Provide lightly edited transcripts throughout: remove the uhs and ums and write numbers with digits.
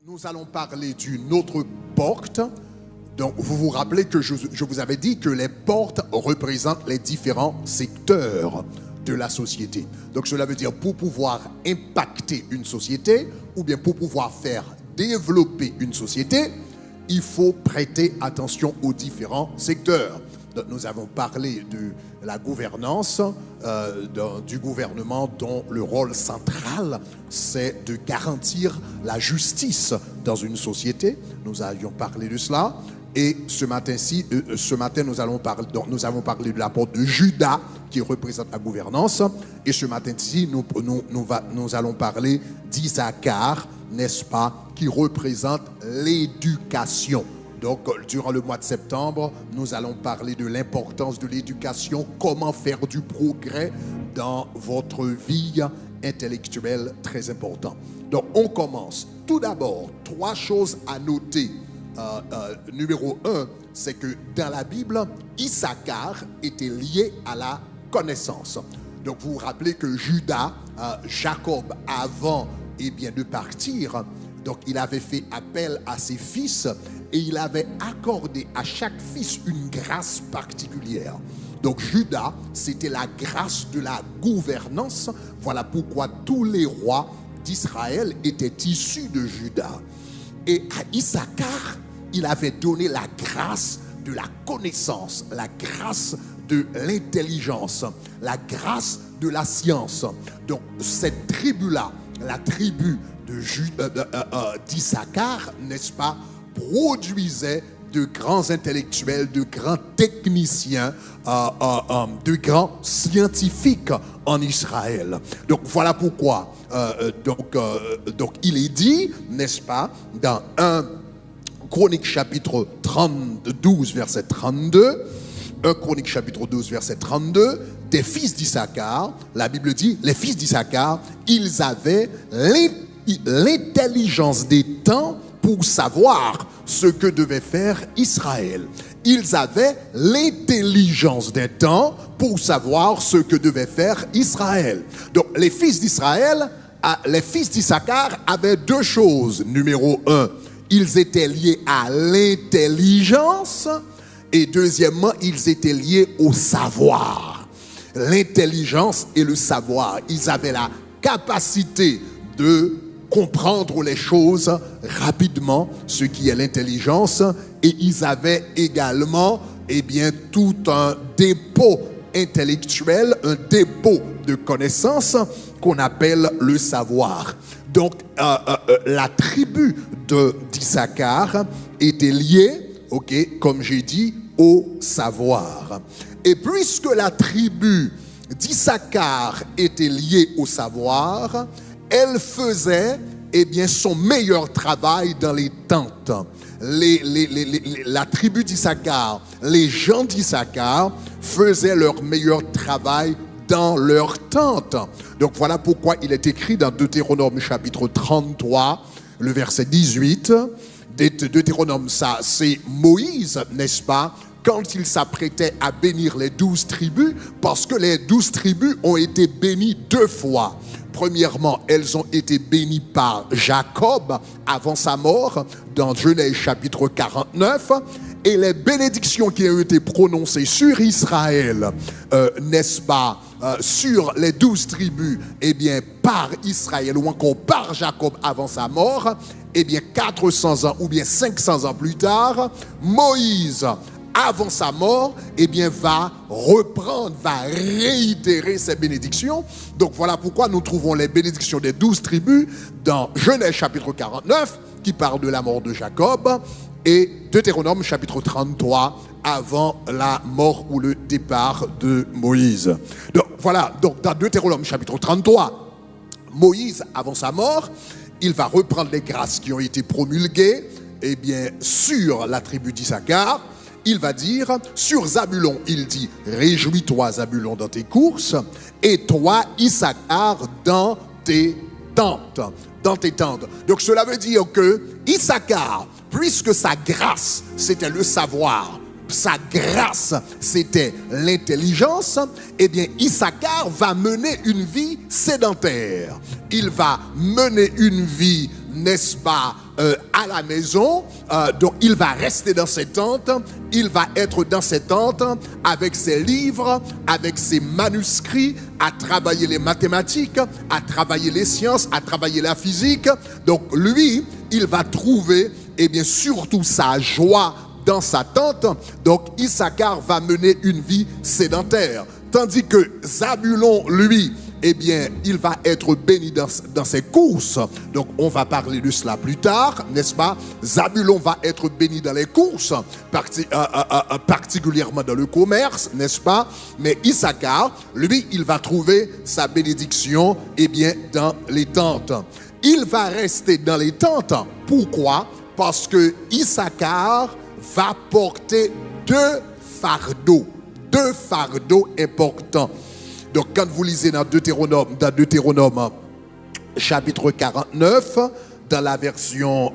Nous allons parler d'une autre porte. Donc, vous vous rappelez que je vous avais dit que les portes représentent les différents secteurs de la société. Donc, cela veut dire pour pouvoir impacter une société ou bien pour pouvoir faire développer une société, il faut prêter attention aux différents secteurs. Donc, nous avons parlé de la gouvernance du gouvernement dont le rôle central, c'est de garantir la justice dans une société. Nous avions parlé de cela. Et ce matin, nous avons parlé de la porte de Juda qui représente la gouvernance. Et ce matin-ci, nous allons parler d'Issachar, n'est-ce pas, qui représente l'éducation. Donc, durant le mois de septembre, nous allons parler de l'importance de l'éducation, comment faire du progrès dans votre vie intellectuelle, très important. Donc, on commence. Tout d'abord, 3 choses à noter. Numéro 1, c'est que dans la Bible, Issachar était lié à la connaissance. Donc, vous vous rappelez que Judas, Jacob, avant de partir, donc il avait fait appel à ses fils et il avait accordé à chaque fils une grâce particulière. Donc Judas, c'était la grâce de la gouvernance. Voilà pourquoi tous les rois d'Israël étaient issus de Judas. Et à Issachar, il avait donné la grâce de la connaissance, la grâce de l'intelligence, la grâce de la science. Donc cette tribu-là, la tribu d'Issachar, n'est-ce pas, produisait de grands intellectuels, de grands techniciens, de grands scientifiques en Israël. Donc voilà pourquoi donc il est dit, n'est-ce pas, dans 1 Chronique chapitre 12 verset 32, 1 Chronique chapitre 12 verset 32, des fils d'Issachar, la Bible dit, les fils d'Issachar, ils avaient l'intelligence des temps pour savoir ce que devait faire Israël. Ils avaient l'intelligence des temps pour savoir ce que devait faire Israël. Donc les fils d'Israël, les fils d'Issachar avaient 2 choses. Numéro 1, ils étaient liés à l'intelligence et deuxièmement, ils étaient liés au savoir. L'intelligence et le savoir. Ils avaient la capacité de comprendre les choses rapidement, ce qui est l'intelligence, et ils avaient également tout un dépôt intellectuel, un dépôt de connaissances qu'on appelle le savoir. Donc la tribu d'Issachar était liée, comme j'ai dit, au savoir. Et puisque la tribu d'Issachar était liée au savoir, elle faisait son meilleur travail dans les tentes. La tribu d'Issachar, les gens d'Issachar faisaient leur meilleur travail dans leurs tentes. Donc voilà pourquoi il est écrit dans Deutéronome chapitre 33, le verset 18. Deutéronome, ça c'est Moïse, n'est-ce pas, quand il s'apprêtait à bénir les 12 tribus, parce que les 12 tribus ont été bénies 2 fois. Premièrement, elles ont été bénies par Jacob avant sa mort, dans Genèse chapitre 49. Et les bénédictions qui ont été prononcées sur Israël, n'est-ce pas, sur les 12 tribus, par Israël ou encore par Jacob avant sa mort, 400 ans ou bien 500 ans plus tard, Moïse, avant sa mort, va reprendre, va réitérer ses bénédictions. Donc voilà pourquoi nous trouvons les bénédictions des 12 tribus dans Genèse chapitre 49, qui parle de la mort de Jacob, et Deutéronome chapitre 33, avant la mort ou le départ de Moïse. Donc voilà, donc dans Deutéronome chapitre 33, Moïse, avant sa mort, il va reprendre les grâces qui ont été promulguées, sur la tribu d'Issachar. Il va dire, sur Zabulon, il dit, réjouis-toi Zabulon dans tes courses, et toi Issachar dans tes tentes. Dans tes tentes. Donc cela veut dire que Issachar, puisque sa grâce, c'était le savoir, sa grâce, c'était l'intelligence, Issachar va mener une vie sédentaire. Il va mener une vie, n'est-ce pas, à la maison, donc il va rester dans ses tentes, il va être dans ses tentes avec ses livres, avec ses manuscrits, à travailler les mathématiques, à travailler les sciences, à travailler la physique. Donc lui, il va trouver, eh bien, surtout sa joie dans sa tente. Donc Issachar va mener une vie sédentaire, tandis que Zabulon, lui, eh bien, il va être béni dans ses courses. Donc, on va parler de cela plus tard, n'est-ce pas? Zabulon va être béni dans les courses, particulièrement dans le commerce, n'est-ce pas? Mais Issachar, lui, il va trouver sa bénédiction, eh bien, dans les tentes. Il va rester dans les tentes. Pourquoi? Parce que Issachar va porter deux fardeaux importants. Donc, quand vous lisez dans Deutéronome chapitre 49, dans la version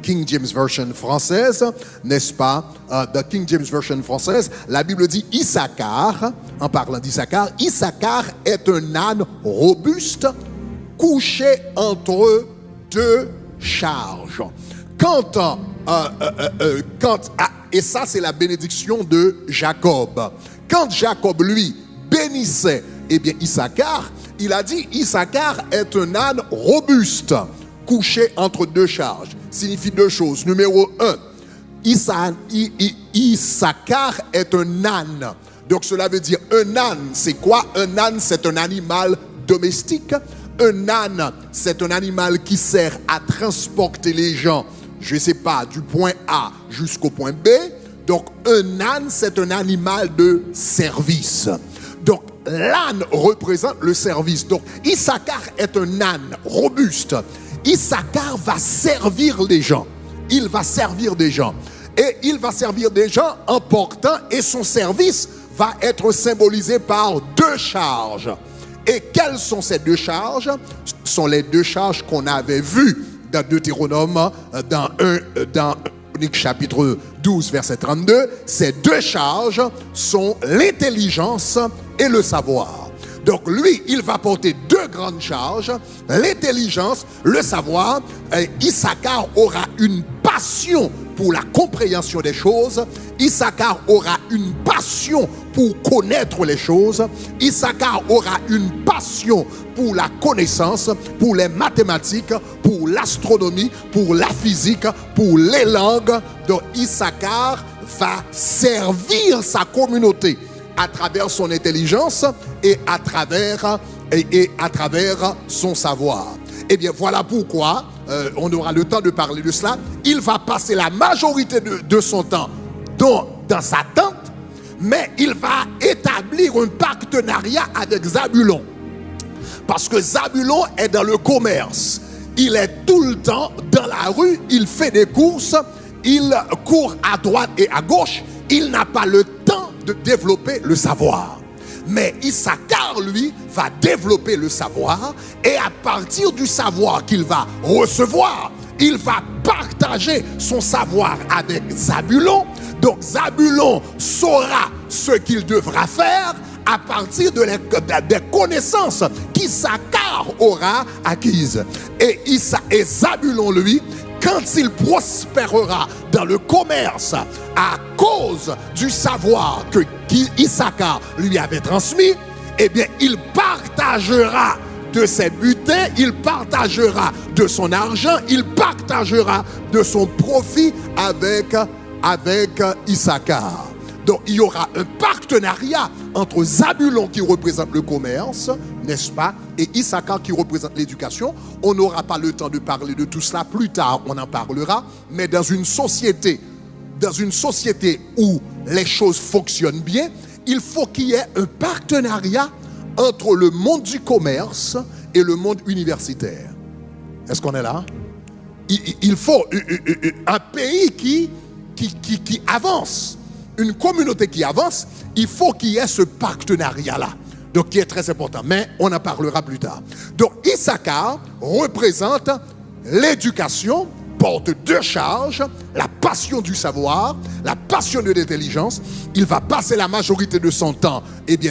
King James Version française, n'est-ce pas? Dans King James Version française, la Bible dit Issachar, en parlant d'Issachar, Issachar est un âne robuste couché entre deux charges. Et ça, c'est la bénédiction de Jacob. Quand Jacob, lui, bénissait, eh bien, Issachar, il a dit, Issachar est un âne robuste, couché entre deux charges. Signifie deux choses. Numéro un, Issachar est un âne. Donc, cela veut dire, un âne, c'est quoi? Un âne, c'est un animal domestique. Un âne, c'est un animal qui sert à transporter les gens, je ne sais pas, du point A jusqu'au point B. Donc, un âne, c'est un animal de service. Donc, l'âne représente le service. Donc, Issachar est un âne robuste. Issachar va servir les gens. Il va servir des gens. Et il va servir des gens en portant, et son service va être symbolisé par deux charges. Et quelles sont ces deux charges? Ce sont les deux charges qu'on avait vues dans Deutéronome, dans chapitre 12, verset 32, ces deux charges sont l'intelligence et le savoir. Donc lui, il va porter deux grandes charges, l'intelligence, le savoir. Issachar aura une passion pour la compréhension des choses. Issachar aura une passion pour connaître les choses. Issachar aura une passion pour la connaissance, pour les mathématiques, pour l'astronomie, pour la physique, pour les langues. Donc Issachar va servir sa communauté à travers son intelligence et à travers son savoir. Eh bien, voilà pourquoi, on aura le temps de parler de cela, il va passer la majorité de son temps dans sa tente, mais il va établir un partenariat avec Zabulon. Parce que Zabulon est dans le commerce. Il est tout le temps dans la rue, il fait des courses, il court à droite et à gauche, il n'a pas le temps de développer le savoir. Mais Issachar, lui, va développer le savoir, et à partir du savoir qu'il va recevoir, il va partager son savoir avec Zabulon. Donc Zabulon saura ce qu'il devra faire à partir des connaissances qu'Issachar aura acquises. Et Zabulon, lui, quand il prospérera dans le commerce à cause du savoir que Issachar lui avait transmis, eh bien, il partagera de ses butins, il partagera de son argent, il partagera de son profit avec Issachar. Donc, il y aura un partenariat entre Zabulon qui représente le commerce, n'est-ce pas, et Issachar qui représente l'éducation. On n'aura pas le temps de parler de tout cela, plus tard on en parlera, mais dans une société où les choses fonctionnent bien, il faut qu'il y ait un partenariat entre le monde du commerce et le monde universitaire. Est-ce qu'on est là? Il faut un pays qui avance. Une communauté qui avance, il faut qu'il y ait ce partenariat-là. Donc, qui est très important. Mais on en parlera plus tard. Donc, Issachar représente l'éducation, porte deux charges, la passion du savoir, la passion de l'intelligence. Il va passer la majorité de son temps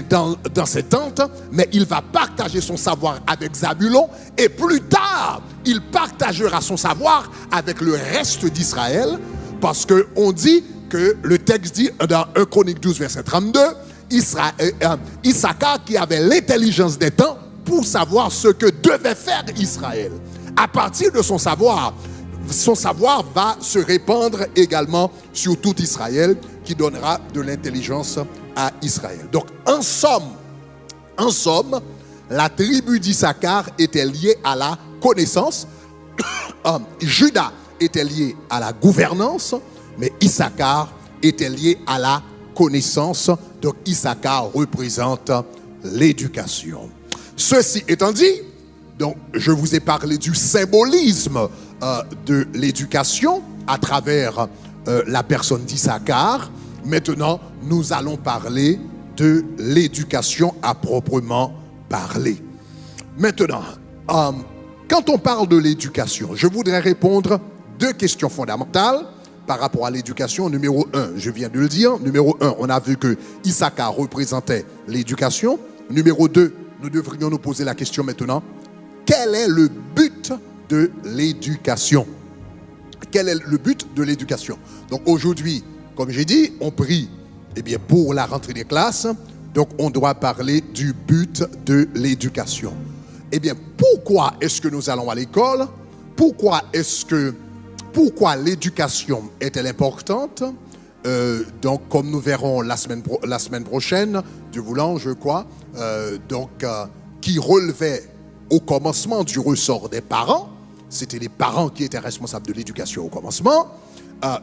dans ses tentes, mais il va partager son savoir avec Zabulon. Et plus tard, il partagera son savoir avec le reste d'Israël, parce qu'on dit que le texte dit dans 1 Chronique 12, verset 32, Issachar qui avait l'intelligence des temps pour savoir ce que devait faire Israël. À partir de son savoir va se répandre également sur tout Israël, qui donnera de l'intelligence à Israël. Donc, en somme, la tribu d'Issachar était liée à la connaissance, Juda était lié à la gouvernance, mais Issachar était lié à la connaissance. Donc, Issachar représente l'éducation. Ceci étant dit, donc, je vous ai parlé du symbolisme de l'éducation à travers la personne d'Issachar. Maintenant, nous allons parler de l'éducation à proprement parler. Maintenant, quand on parle de l'éducation, je voudrais répondre 2 questions fondamentales par rapport à l'éducation. Numéro 1, je viens de le dire. Numéro 1, on a vu que Issachar représentait l'éducation. Numéro 2, nous devrions nous poser la question maintenant: quel est le but de l'éducation? Quel est le but de l'éducation? Donc aujourd'hui, comme j'ai dit, on prie pour la rentrée des classes. Donc on doit parler du but de l'éducation. Pourquoi est-ce que nous allons à l'école? Pourquoi l'éducation est-elle importante? Donc comme nous verrons la semaine prochaine, Dieu voulant, je crois, qui relevait au commencement du ressort des parents. C'était les parents qui étaient responsables de l'éducation au commencement.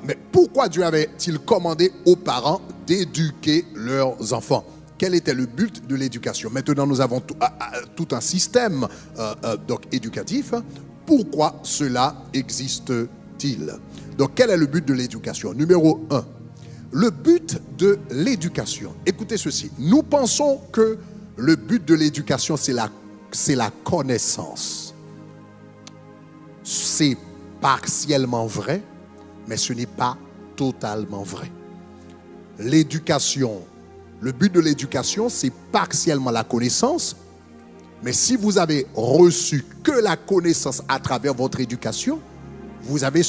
Mais pourquoi Dieu avait-il commandé aux parents d'éduquer leurs enfants? Quel était le but de l'éducation? Maintenant, nous avons tout un système éducatif. Pourquoi cela existe-t-il? Donc, quel est le but de l'éducation? Numéro 1, le but de l'éducation. Écoutez ceci. Nous pensons que le but de l'éducation, c'est la connaissance. C'est partiellement vrai, mais ce n'est pas totalement vrai. L'éducation, le but de l'éducation, c'est partiellement la connaissance, mais si vous avez reçu que la connaissance à travers votre éducation, vous avez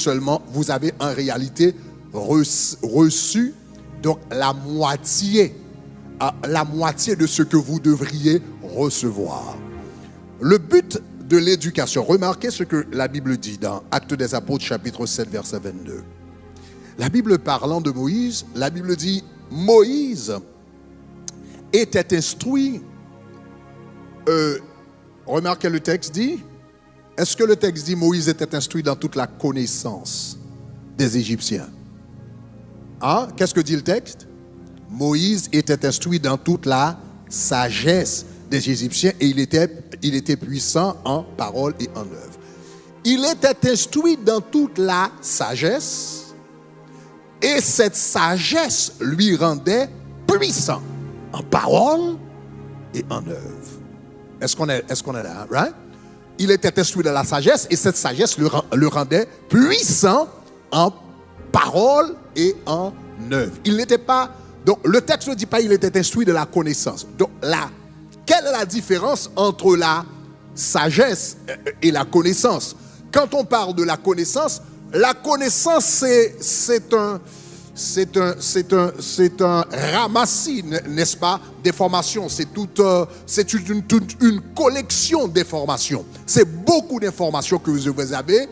en réalité reçu donc la moitié de ce que vous devriez recevoir. Le but de l'éducation, remarquez ce que la Bible dit dans Actes des Apôtres chapitre 7 verset 22. La Bible parlant de Moïse, la Bible dit: Moïse était instruit. Remarquez le texte dit. Est-ce que le texte dit Moïse était instruit dans toute la connaissance des Égyptiens? Qu'est-ce que dit le texte? Moïse était instruit dans toute la sagesse des Égyptiens et il était puissant en parole et en œuvre. Il était instruit dans toute la sagesse et cette sagesse lui rendait puissant en parole et en œuvre. Est-ce qu'on est là, right? Il était instruit dans la sagesse et cette sagesse le rendait puissant en parole et en œuvre. Il n'était pas... Donc le texte ne dit pas qu'il était instruit de la connaissance. Donc quelle est la différence entre la sagesse et la connaissance? Quand on parle de la connaissance c'est un ramassis, n'est-ce pas, d'informations. C'est une collection d'informations. C'est beaucoup d'informations que vous avez,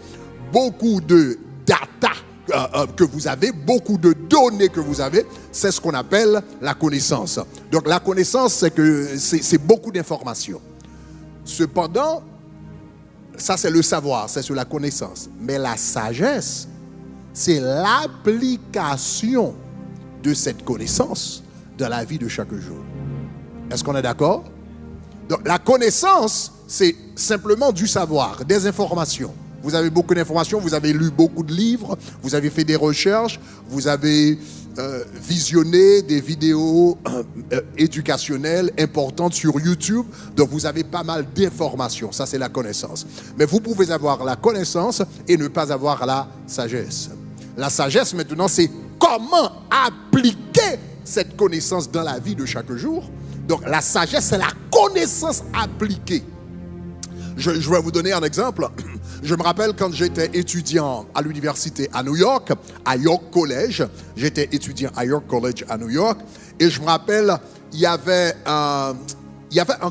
beaucoup de data que vous avez, beaucoup de données que vous avez. C'est ce qu'on appelle la connaissance. Donc la connaissance, c'est beaucoup d'informations. Cependant, ça c'est le savoir, c'est sur la connaissance. Mais la sagesse, c'est l'application de cette connaissance dans la vie de chaque jour. Est-ce qu'on est d'accord? Donc la connaissance, c'est simplement du savoir, des informations. Vous avez beaucoup d'informations, vous avez lu beaucoup de livres, vous avez fait des recherches, vous avez visionné des vidéos éducationnelles importantes sur YouTube. Donc vous avez pas mal d'informations, ça c'est la connaissance. Mais vous pouvez avoir la connaissance et ne pas avoir la sagesse. La sagesse maintenant, c'est comment appliquer cette connaissance dans la vie de chaque jour. Donc la sagesse, c'est la connaissance appliquée. Je vais vous donner un exemple. Je me rappelle quand j'étais étudiant à l'université à New York, à York College. J'étais étudiant à York College à New York. Et je me rappelle, il y avait un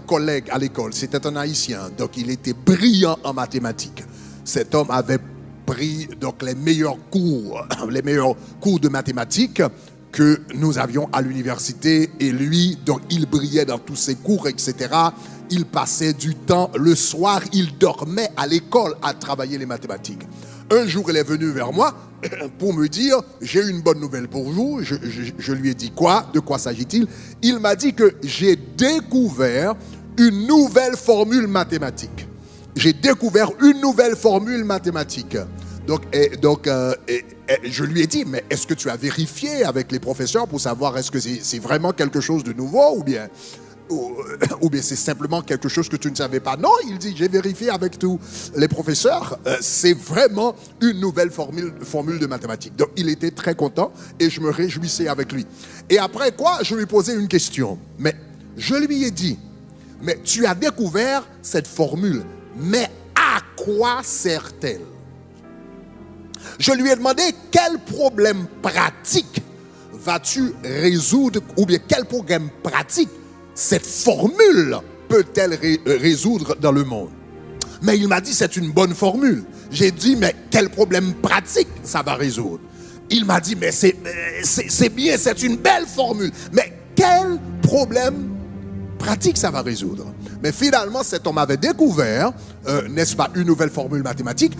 collègue à l'école. C'était un Haïtien. Donc, il était brillant en mathématiques. Cet homme avait pris donc, les meilleurs cours de mathématiques que nous avions à l'université. Et lui, donc, il brillait dans tous ses cours, etc. Il passait du temps, le soir, il dormait à l'école à travailler les mathématiques. Un jour, il est venu vers moi pour me dire, j'ai une bonne nouvelle pour vous. Je lui ai dit quoi? De quoi s'agit-il? Il m'a dit que j'ai découvert une nouvelle formule mathématique. J'ai découvert une nouvelle formule mathématique. Donc, je lui ai dit, mais est-ce que tu as vérifié avec les professeurs pour savoir est-ce que c'est vraiment quelque chose de nouveau ou bien c'est simplement quelque chose que tu ne savais pas? Non, il dit, j'ai vérifié avec tous les professeurs, c'est vraiment une nouvelle formule de mathématiques. Donc, il était très content et je me réjouissais avec lui. Et après quoi, je lui posais une question. Mais je lui ai dit, mais tu as découvert cette formule, mais à quoi sert-elle? Je lui ai demandé quel problème pratique vas-tu résoudre, ou bien quel problème pratique cette formule peut-elle résoudre dans le monde? Mais il m'a dit c'est une bonne formule. J'ai dit mais quel problème pratique ça va résoudre? Il m'a dit mais c'est bien, c'est une belle formule. Mais quel problème pratique ça va résoudre? Mais finalement cet homme avait découvert, n'est-ce pas, une nouvelle formule mathématique,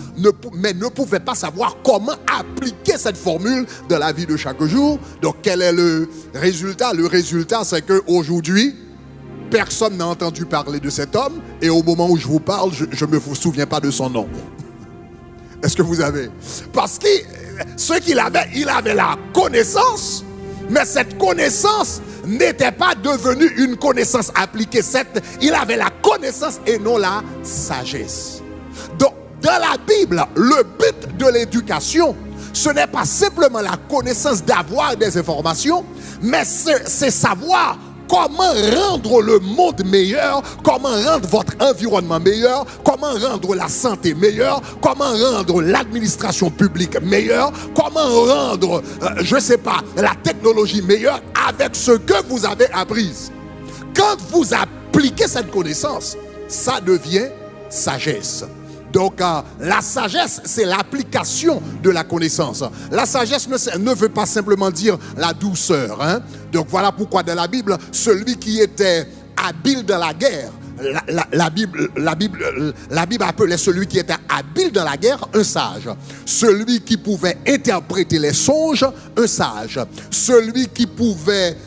mais ne pouvait pas savoir comment appliquer cette formule dans la vie de chaque jour. Donc quel est le résultat? Le résultat c'est qu'aujourd'hui, personne n'a entendu parler de cet homme et au moment où je vous parle, je ne me souviens pas de son nom. Est-ce que vous avez? Parce que ce qu'il avait, il avait la connaissance, mais cette connaissance n'était pas devenue une connaissance appliquée. Il avait la connaissance et non la sagesse. Donc, dans la Bible, le but de l'éducation, ce n'est pas simplement la connaissance d'avoir des informations, mais c'est savoir comment rendre le monde meilleur, comment rendre votre environnement meilleur, comment rendre la santé meilleure, comment rendre l'administration publique meilleure, comment rendre, je ne sais pas, la technologie meilleure avec ce que vous avez appris. Quand vous appliquez cette connaissance, ça devient sagesse. Donc, la sagesse, c'est l'application de la connaissance. La sagesse ne veut pas simplement dire la douceur. Hein? Donc, voilà pourquoi dans la Bible, celui qui était habile dans la guerre, la Bible appelait celui qui était habile dans la guerre un sage. Celui qui pouvait interpréter les songes, un sage. Celui qui pouvait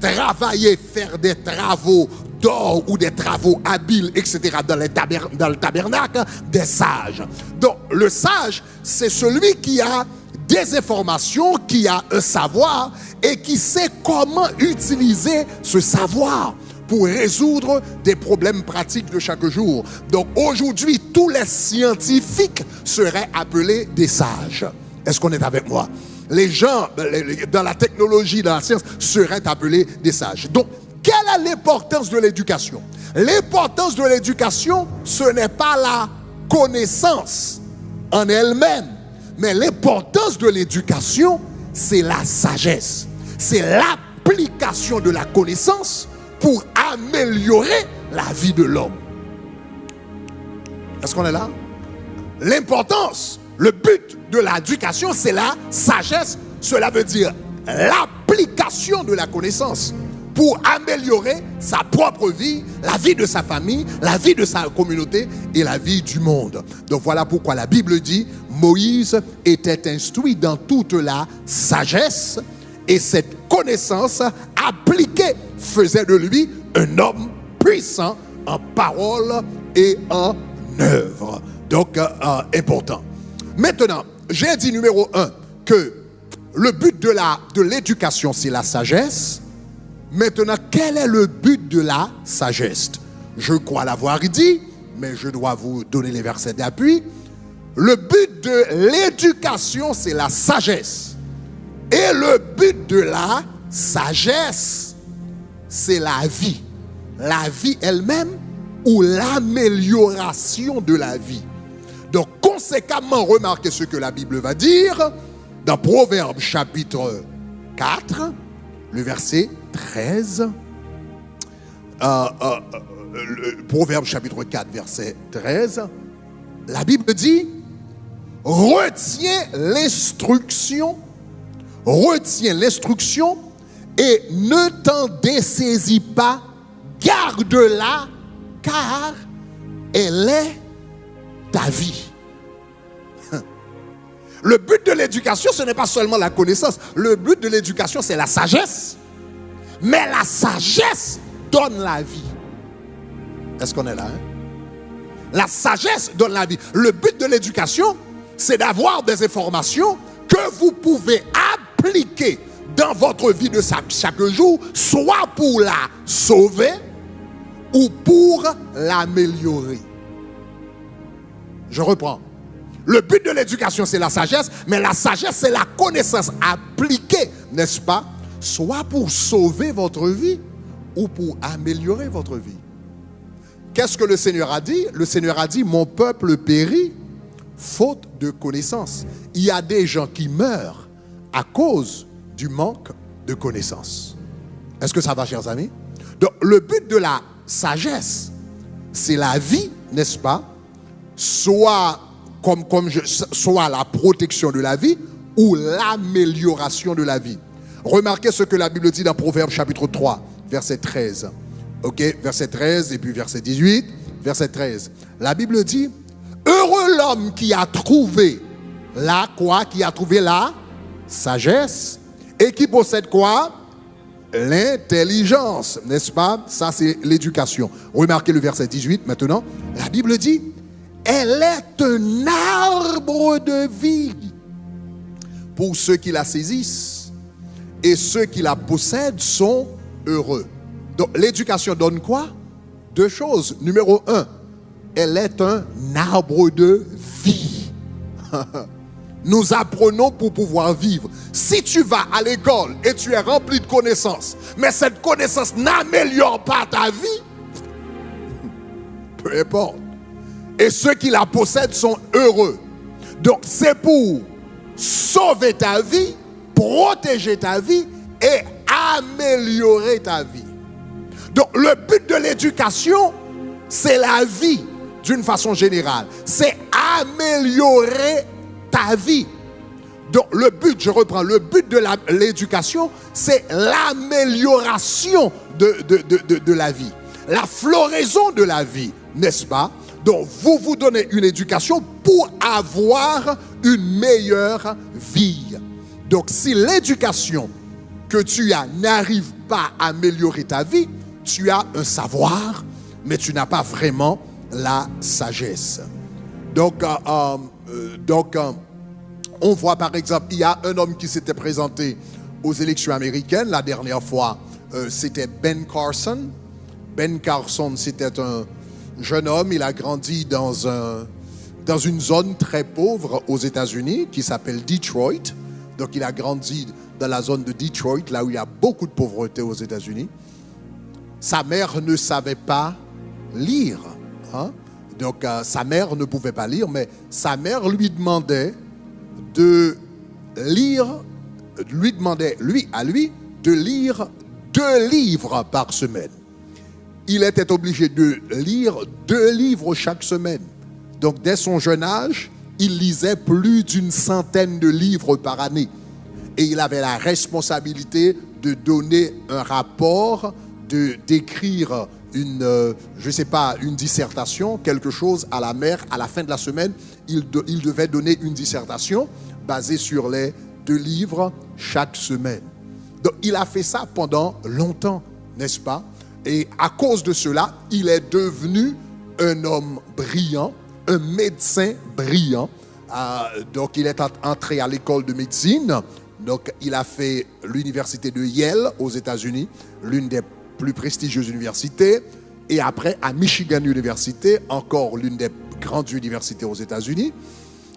travailler, faire des travaux d'or ou des travaux habiles, etc., dans le tabernacle, des sages. Donc, le sage, c'est celui qui a des informations, qui a un savoir et qui sait comment utiliser ce savoir pour résoudre des problèmes pratiques de chaque jour. Donc, aujourd'hui, tous les scientifiques seraient appelés des sages. Est-ce qu'on est avec moi? Les gens, dans la technologie, dans la science, seraient appelés des sages. Donc, quelle est l'importance de l'éducation? L'importance de l'éducation, ce n'est pas la connaissance en elle-même, mais l'importance de l'éducation, c'est la sagesse. C'est l'application de la connaissance pour améliorer la vie de l'homme. Est-ce qu'on est là? L'importance, le but de l'éducation, c'est la sagesse. Cela veut dire l'application de la connaissance pour améliorer sa propre vie, la vie de sa famille, la vie de sa communauté et la vie du monde. Donc voilà pourquoi la Bible dit, Moïse était instruit dans toute la sagesse et cette connaissance appliquée faisait de lui un homme puissant en parole et en œuvre. Donc important. Maintenant, j'ai dit numéro 1 que le but de l'éducation, c'est la sagesse. Maintenant, quel est le but de la sagesse? Je crois l'avoir dit, mais je dois vous donner les versets d'appui. Le but de l'éducation, c'est la sagesse. Et le but de la sagesse, c'est la vie. La vie elle-même ou l'amélioration de la vie. Donc, conséquemment, remarquez ce que la Bible va dire dans Proverbes chapitre 4, le verset 13. Proverbes chapitre 4, verset 13. La Bible dit, retiens l'instruction et ne t'en dessaisis pas, garde-la, car elle est ta vie. Le but de l'éducation, ce n'est pas seulement la connaissance. Le but de l'éducation, c'est la sagesse. Mais la sagesse donne la vie. Est-ce qu'on est là? La sagesse donne la vie. Le but de l'éducation, c'est d'avoir des informations que vous pouvez appliquer dans votre vie de chaque jour, soit pour la sauver ou pour l'améliorer. Je reprends. Le but de l'éducation, c'est la sagesse, mais la sagesse, c'est la connaissance appliquée, n'est-ce pas? Soit pour sauver votre vie ou pour améliorer votre vie. Qu'est-ce que le Seigneur a dit? Le Seigneur a dit, mon peuple périt faute de connaissance. Il y a des gens qui meurent à cause du manque de connaissance. Est-ce que ça va, chers amis? Donc, le but de la sagesse, c'est la vie, n'est-ce pas? Soit la protection de la vie ou l'amélioration de la vie. Remarquez ce que la Bible dit dans Proverbes chapitre 3, verset 13. Ok, verset 13 et puis verset 18, verset 13. La Bible dit, heureux l'homme qui a trouvé qui a trouvé la sagesse et qui possède quoi? L'intelligence, n'est-ce pas? Ça, c'est l'éducation. Remarquez le verset 18 maintenant. La Bible dit, elle est un arbre de vie pour ceux qui la saisissent et ceux qui la possèdent sont heureux. Donc, l'éducation donne quoi? Deux choses. Numéro 1, elle est un arbre de vie. Nous apprenons pour pouvoir vivre. Si tu vas à l'école et tu es rempli de connaissances, mais cette connaissance n'améliore pas ta vie, peu importe. Et ceux qui la possèdent sont heureux. Donc, c'est pour sauver ta vie, protéger ta vie et améliorer ta vie. Donc, le but de l'éducation, c'est la vie d'une façon générale. C'est améliorer ta vie. Donc, le but, je reprends, le but de l'éducation, c'est l'amélioration de la vie. La floraison de la vie, n'est-ce pas? Donc, vous donnez une éducation pour avoir une meilleure vie. Donc, si l'éducation que tu as n'arrive pas à améliorer ta vie, tu as un savoir, mais tu n'as pas vraiment la sagesse. Donc, on voit par exemple, il y a un homme qui s'était présenté aux élections américaines. La dernière fois, c'était Ben Carson. Ben Carson, c'était un jeune homme. Il a grandi dans une zone très pauvre aux États-Unis qui s'appelle Detroit. Donc, il a grandi dans la zone de Detroit, là où il y a beaucoup de pauvreté aux États-Unis. Sa mère ne savait pas lire. Hein? Donc, sa mère ne pouvait pas lire, mais sa mère lui demandait de lire, de lire 2 livres par semaine. Il était obligé de lire 2 livres chaque semaine. Donc, dès son jeune âge, il lisait plus d'1 centaine de livres par année. Et il avait la responsabilité de donner un rapport, d'écrire une dissertation, quelque chose à la mère. À la fin de la semaine, il devait donner une dissertation basée sur les 2 livres chaque semaine. Donc, il a fait ça pendant longtemps, n'est-ce pas? Et à cause de cela, il est devenu un homme brillant, un médecin brillant. Donc, il est entré à l'école de médecine. Donc, il a fait l'université de Yale aux États-Unis, l'une des plus prestigieuses universités. Et après, à Michigan University, encore l'une des grandes universités aux États-Unis.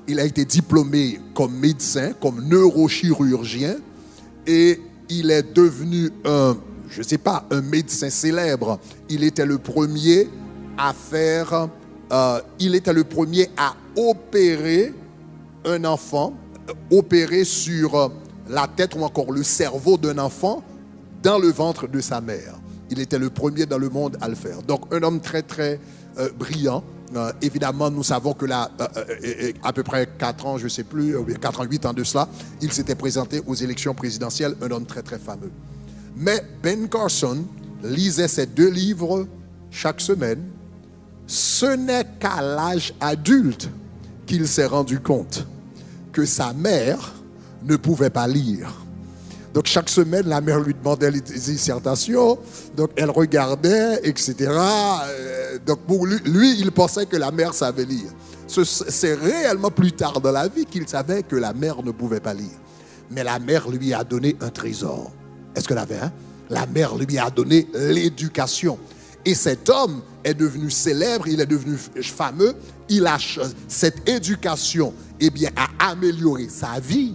Il a été diplômé comme médecin, comme neurochirurgien. Et il est devenu un médecin célèbre. Il était le premier à faire il était le premier à opérer un enfant, opérer sur la tête ou encore le cerveau d'un enfant dans le ventre de sa mère. Il était le premier dans le monde à le faire. Donc un homme très très brillant. Évidemment, nous savons que là, à peu près 4 ans, je ne sais plus, 4 ans, 8 ans de cela, il s'était présenté aux élections présidentielles, un homme très très fameux. Mais Ben Carson lisait ces 2 livres chaque semaine. Ce n'est qu'à l'âge adulte qu'il s'est rendu compte que sa mère ne pouvait pas lire. Donc chaque semaine, la mère lui demandait les dissertations, donc elle regardait, etc. Donc pour lui, il pensait que la mère savait lire. C'est réellement plus tard dans la vie qu'il savait que la mère ne pouvait pas lire. Mais la mère lui a donné un trésor. Est-ce que la mère lui a donné l'éducation. Et cet homme est devenu célèbre, il est devenu fameux. Cette éducation, a amélioré sa vie,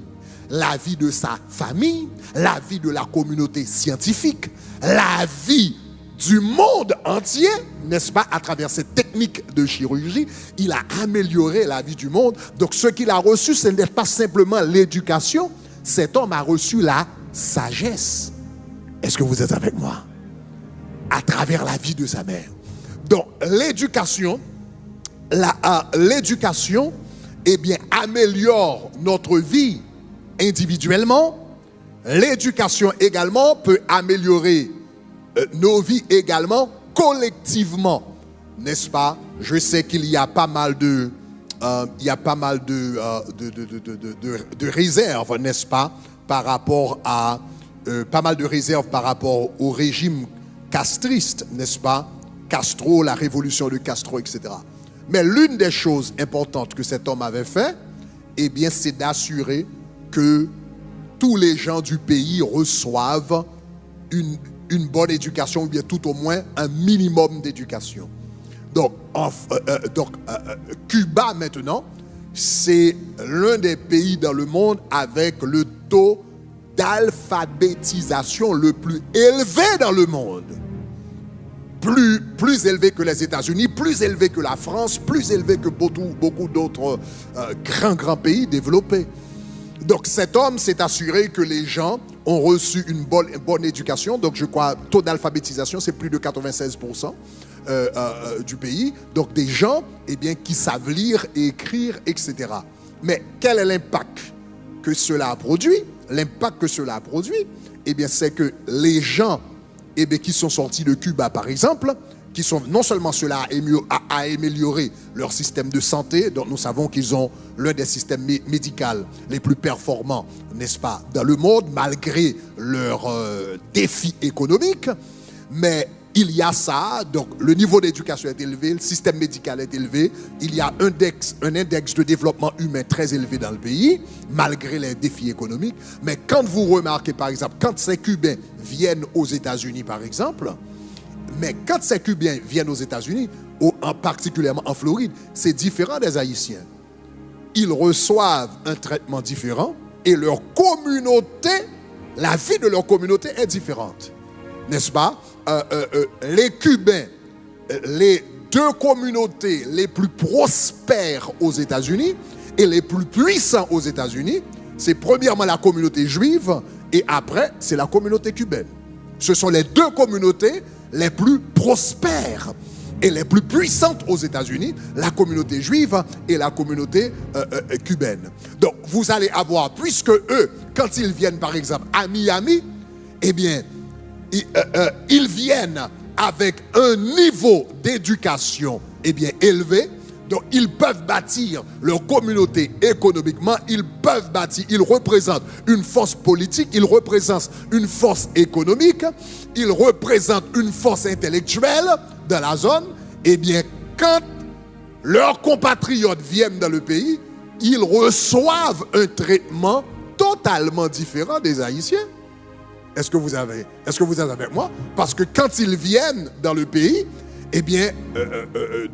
la vie de sa famille, la vie de la communauté scientifique, la vie du monde entier, n'est-ce pas, à travers cette technique de chirurgie. Il a amélioré la vie du monde. Donc ce qu'il a reçu, ce n'est pas simplement l'éducation, cet homme a reçu la sagesse. Est-ce que vous êtes avec moi? À travers la vie de sa mère. Donc l'éducation, améliore notre vie individuellement. L'éducation également peut améliorer nos vies également collectivement, n'est-ce pas? Je sais qu'il y a pas mal de réserves, n'est-ce pas, par rapport à pas mal de réserves par rapport au régime castriste, n'est-ce pas? Castro, la révolution de Castro, etc. Mais l'une des choses importantes que cet homme avait fait, c'est d'assurer que tous les gens du pays reçoivent une bonne éducation, ou bien tout au moins un minimum d'éducation. Donc, Cuba maintenant, c'est l'un des pays dans le monde avec le taux d'alphabétisation le plus élevé dans le monde. Plus élevé que les États-Unis, plus élevé que la France, plus élevé que beaucoup d'autres grands pays développés. Donc cet homme s'est assuré que les gens ont reçu une bonne éducation. Donc je crois taux d'alphabétisation, c'est plus de 96% du pays. Donc des gens qui savent lire et écrire, etc. Mais quel est l'impact que cela a produit? L'impact que cela a produit, c'est que les gens qui sont sortis de Cuba, par exemple, qui sont non seulement cela a amélioré leur système de santé, donc nous savons qu'ils ont l'un des systèmes médicaux les plus performants, n'est-ce pas, dans le monde, malgré leurs défis économiques. Mais il y a ça, donc le niveau d'éducation est élevé, le système médical est élevé, il y a un index de développement humain très élevé dans le pays, malgré les défis économiques. Mais quand vous remarquez, par exemple, quand ces Cubains viennent aux États-Unis, par exemple, particulièrement en Floride, c'est différent des Haïtiens. Ils reçoivent un traitement différent et leur communauté, la vie de leur communauté est différente. N'est-ce pas? Les Cubains, les 2 communautés les plus prospères aux États-Unis et les plus puissants aux États-Unis, c'est premièrement la communauté juive et après, c'est la communauté cubaine. Ce sont les 2 communautés les plus prospères et les plus puissantes aux États-Unis, la communauté juive et la communauté cubaine. Donc, vous allez avoir, puisque eux, quand ils viennent par exemple à Miami, ils viennent avec un niveau d'éducation élevé. Donc ils peuvent bâtir leur communauté économiquement, ils représentent une force politique, ils représentent une force économique, ils représentent une force intellectuelle dans la zone. Quand leurs compatriotes viennent dans le pays, ils reçoivent un traitement totalement différent des Haïtiens. Est-ce que vous êtes avec moi? Parce que quand ils viennent dans le pays,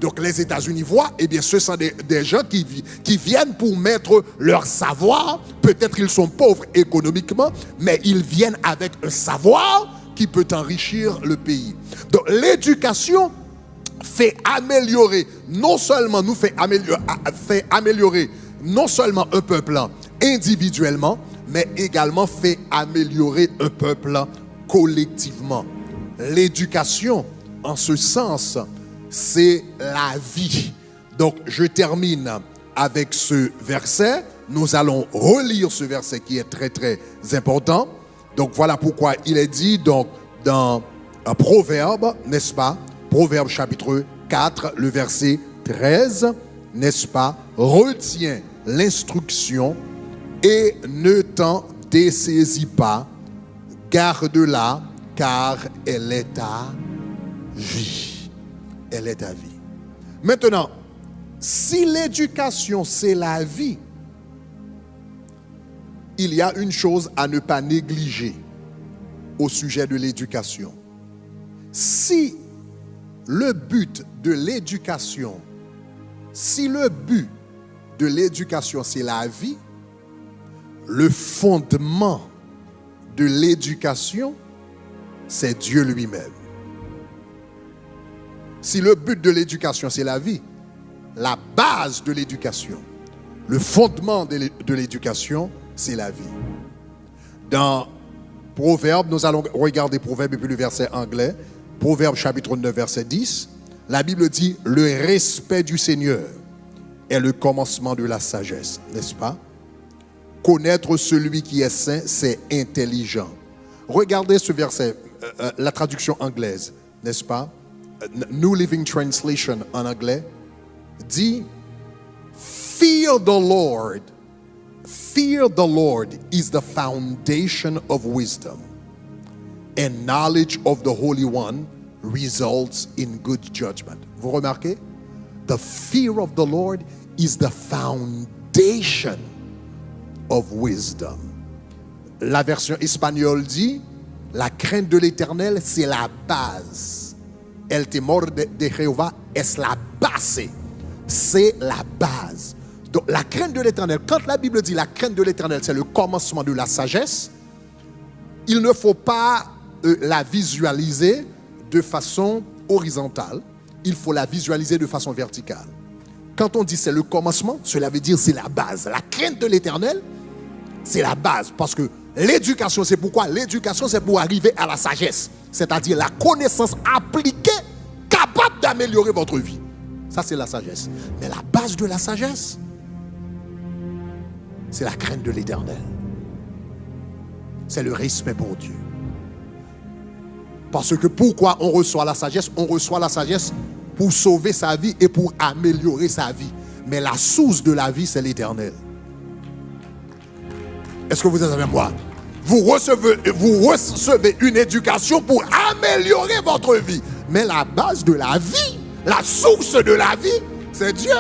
donc les États-Unis voient, ce sont des gens qui viennent pour mettre leur savoir. Peut-être ils sont pauvres économiquement, mais ils viennent avec un savoir qui peut enrichir le pays. Donc l'éducation fait améliorer, non seulement nous fait améliorer non seulement un peuple individuellement, mais également fait améliorer un peuple collectivement. L'éducation, en ce sens, c'est la vie. Donc, je termine avec ce verset. Nous allons relire ce verset qui est très, très important. Donc, voilà pourquoi il est dit donc, dans un Proverbe, n'est-ce pas? Proverbe chapitre 4, le verset 13, n'est-ce pas? Retiens l'instruction et ne t'en dessaisis pas. Garde-la, car elle est ta vie. Elle est ta vie. Maintenant, si l'éducation c'est la vie, il y a une chose à ne pas négliger au sujet de l'éducation. Si le but de l'éducation, c'est la vie, le fondement de l'éducation, c'est Dieu lui-même. Si le but de l'éducation, c'est la vie, la base de l'éducation, le fondement de l'éducation, c'est la vie. Dans Proverbe, nous allons regarder Proverbe et puis le verset anglais, Proverbe chapitre 9, verset 10, la Bible dit « Le respect du Seigneur est le commencement de la sagesse », n'est-ce pas? Connaître celui qui est saint, c'est intelligent. Regardez ce verset, la traduction anglaise, n'est-ce pas? New Living Translation en anglais dit « Fear the Lord is the foundation of wisdom, and knowledge of the Holy One results in good judgment. » Vous remarquez? The fear of the Lord is the foundation of wisdom. La version espagnole dit la crainte de l'Éternel, c'est la base. El temor de Jehová es la base. C'est la base. Donc la crainte de l'Éternel, quand la Bible dit la crainte de l'Éternel, c'est le commencement de la sagesse, il ne faut pas la visualiser de façon horizontale, il faut la visualiser de façon verticale. Quand on dit c'est le commencement, cela veut dire c'est la base. La crainte de l'Éternel, c'est la base. Parce que l'éducation, c'est pourquoi? L'éducation, c'est pour arriver à la sagesse. C'est-à-dire la connaissance appliquée, capable d'améliorer votre vie. Ça, c'est la sagesse. Mais la base de la sagesse, c'est la crainte de l'Éternel. C'est le respect pour Dieu. Parce que pourquoi on reçoit la sagesse? On reçoit la sagesse pour sauver sa vie et pour améliorer sa vie. Mais la source de la vie, c'est l'Éternel. Est-ce que vous êtes avec moi? Vous recevez une éducation pour améliorer votre vie. Mais la base de la vie, la source de la vie, c'est Dieu.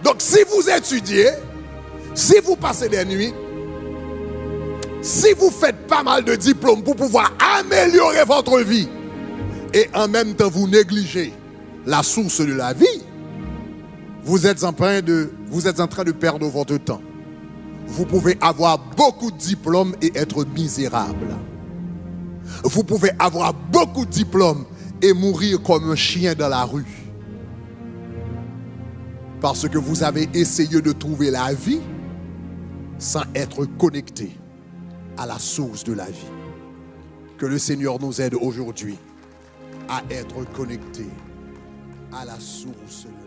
Donc si vous étudiez, si vous passez des nuits, si vous faites pas mal de diplômes pour pouvoir améliorer votre vie, et en même temps vous négligez la source de la vie, vous êtes en train de perdre votre temps. Vous pouvez avoir beaucoup de diplômes et être misérable. Vous pouvez avoir beaucoup de diplômes et mourir comme un chien dans la rue. Parce que vous avez essayé de trouver la vie sans être connecté à la source de la vie. Que le Seigneur nous aide aujourd'hui à être connectés à la source de la vie.